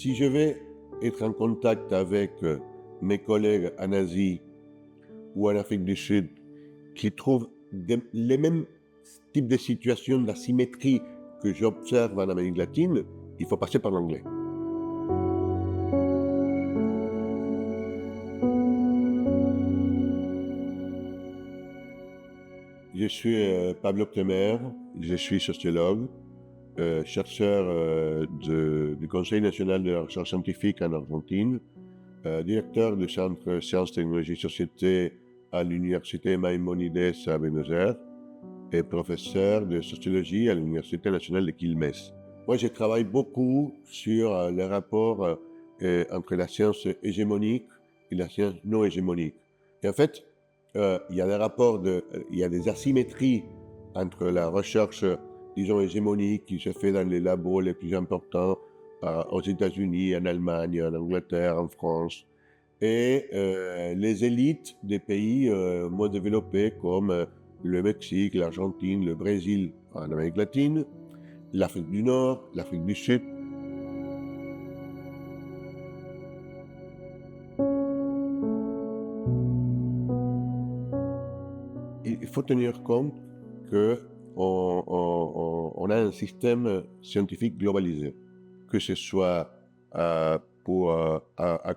Si je vais être en contact avec mes collègues en Asie ou en Afrique du Sud qui trouvent les mêmes types de situations d'asymétrie que j'observe en Amérique latine, il faut passer par l'anglais. Je suis Pablo Kremer, je suis sociologue, chercheur du Conseil national de la recherche scientifique en Argentine, directeur du Centre Sciences, Technologies, Société à l'Université Maimonides à Buenos Aires et professeur de sociologie à l'Université nationale de Quilmes. Moi, je travaille beaucoup sur les rapports entre la science hégémonique et la science non hégémonique. Et en fait, il y a des rapports, il y a des asymétries entre la recherche, disons, hégémonique qui se fait dans les labos les plus importants aux États-Unis, en Allemagne, en Angleterre, en France, et les élites des pays moins développés comme le Mexique, l'Argentine, le Brésil en Amérique latine, l'Afrique du Nord, l'Afrique du Sud. Il faut tenir compte qu'on a un système scientifique globalisé, que ce soit à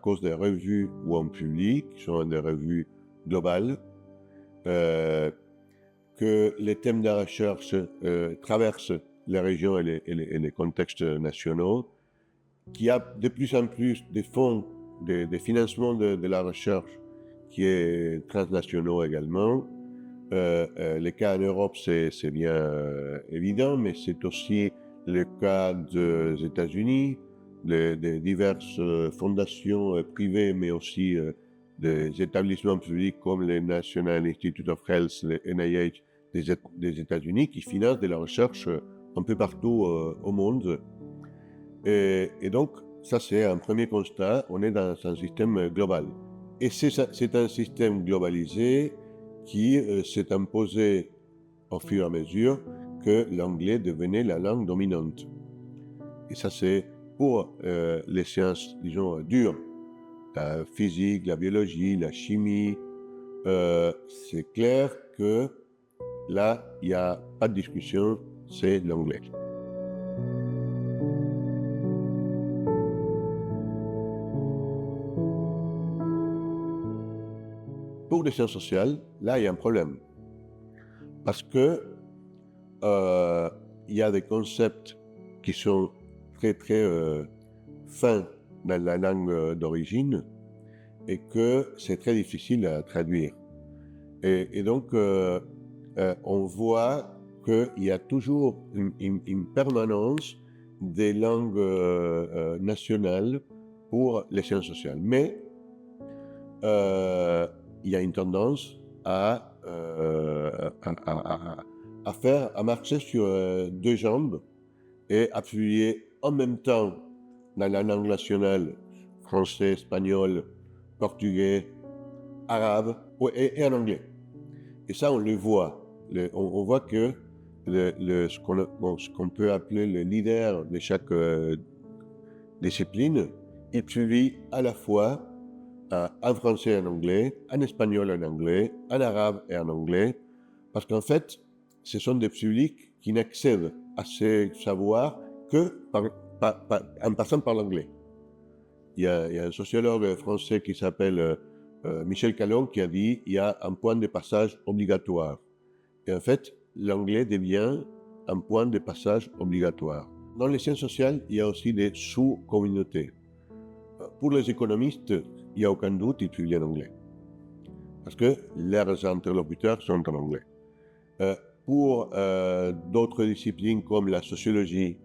cause des revues où on publie, qui sont des revues globales, que les thèmes de recherche traversent les régions et les contextes nationaux, qu'il y a de plus en plus de fonds, de financement de la recherche qui est transnationaux également. Les cas en Europe, c'est bien évident, mais c'est aussi le cas des États-Unis, des diverses fondations privées, mais aussi des établissements publics comme le National Institute of Health, le NIH des États-Unis, qui financent de la recherche un peu partout au monde. Et donc, ça c'est un premier constat, on est dans un système global. Et c'est un système globalisé qui s'est imposé au fur et à mesure que l'anglais devenait la langue dominante. Et ça c'est pour les sciences, disons, dures, la physique, la biologie, la chimie. C'est clair que là, il n'y a pas de discussion, c'est l'anglais. Pour les sciences sociales, là, il y a un problème. Parce que il y a des concepts qui sont très, très fins dans la langue d'origine et que c'est très difficile à traduire. Et donc, on voit qu'il y a toujours une permanence des langues nationales pour les sciences sociales. Mais il y a une tendance à marcher sur deux jambes et appuyer en même temps dans la langue nationale, français, espagnol, portugais, arabe et en anglais. Et ça, on le voit. On voit que ce qu'on peut appeler le leader de chaque discipline, il publie à la fois en français et en anglais, en espagnol et en anglais, en arabe et en anglais, parce qu'en fait, ce sont des publics qui n'accèdent à ces savoirs que en passant par l'anglais. Il y a un sociologue français qui s'appelle Michel Calon qui a dit qu'il y a un point de passage obligatoire. Et en fait, l'anglais devient un point de passage obligatoire. Dans les sciences sociales, il y a aussi des sous-communautés. Pour les économistes, il n'y a aucun doute, ils publient en anglais. Parce que leurs interlocuteurs sont en anglais. Pour d'autres disciplines comme la sociologie,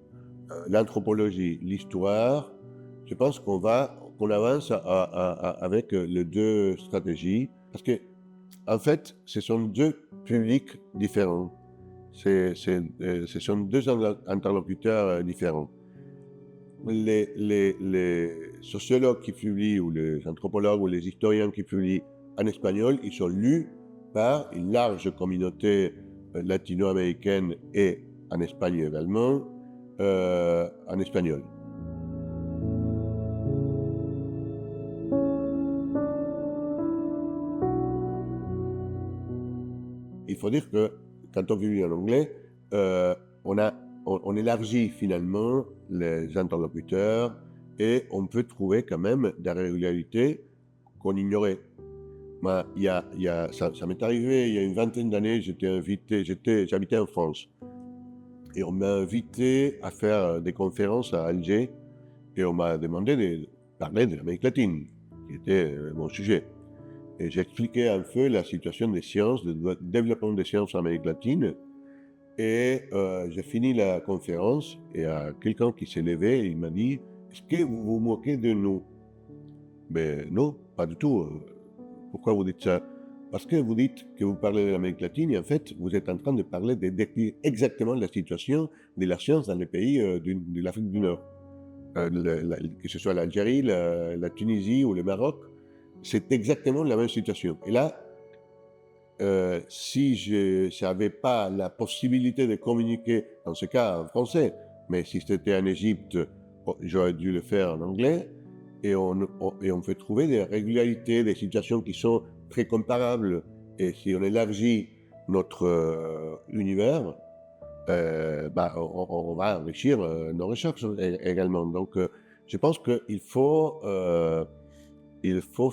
l'anthropologie, l'histoire, je pense qu'on avance avec les deux stratégies. Parce que, en fait, ce sont deux publics différents. Ce sont deux interlocuteurs différents. Les sociologues qui publient, ou les anthropologues, ou les historiens qui publient en espagnol, ils sont lus par une large communauté latino-américaine et en Espagne également, en espagnol. faut dire que quand on publie en anglais, on élargit finalement les interlocuteurs et on peut trouver quand même des régularités qu'on ignorait. Ça m'est arrivé il y a une vingtaine d'années, j'habitais en France et on m'a invité à faire des conférences à Alger et on m'a demandé de parler de l'Amérique latine, qui était mon sujet. Et j'expliquais un peu la situation des sciences, du développement des sciences en Amérique latine. Et j'ai fini la conférence et il y a quelqu'un qui s'est levé et il m'a dit « Est-ce que vous vous moquez de nous ?» Ben non, pas du tout. Pourquoi vous dites ça? Parce que vous dites que vous parlez de l'Amérique latine et en fait, vous êtes en train de parler, de décrire exactement la situation de la science dans les pays de l'Afrique du Nord. Que ce soit l'Algérie, la Tunisie ou le Maroc, c'est exactement la même situation. Et là, si je n'avais pas la possibilité de communiquer, dans ce cas en français, mais si c'était en Égypte, j'aurais dû le faire en anglais, et on peut trouver des régularités, des situations qui sont très comparables. Et si on élargit notre univers, on va enrichir nos recherches également. Donc, je pense qu'il faut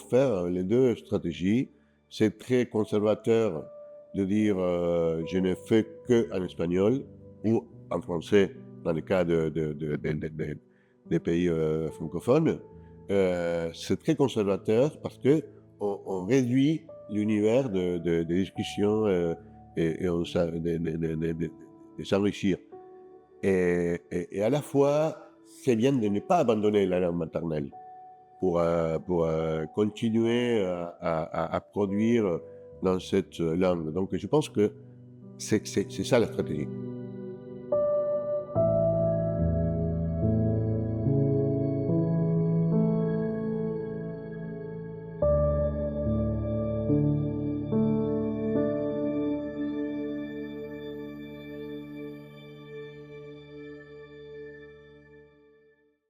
faire les deux stratégies. C'est très conservateur de dire je ne fais que en espagnol ou en français dans le cas des pays francophones. C'est très conservateur parce que on réduit l'univers de discussion et de s'enrichir. Et à la fois, c'est bien de ne pas abandonner la langue maternelle pour continuer à produire dans cette langue. Donc je pense que c'est ça la stratégie.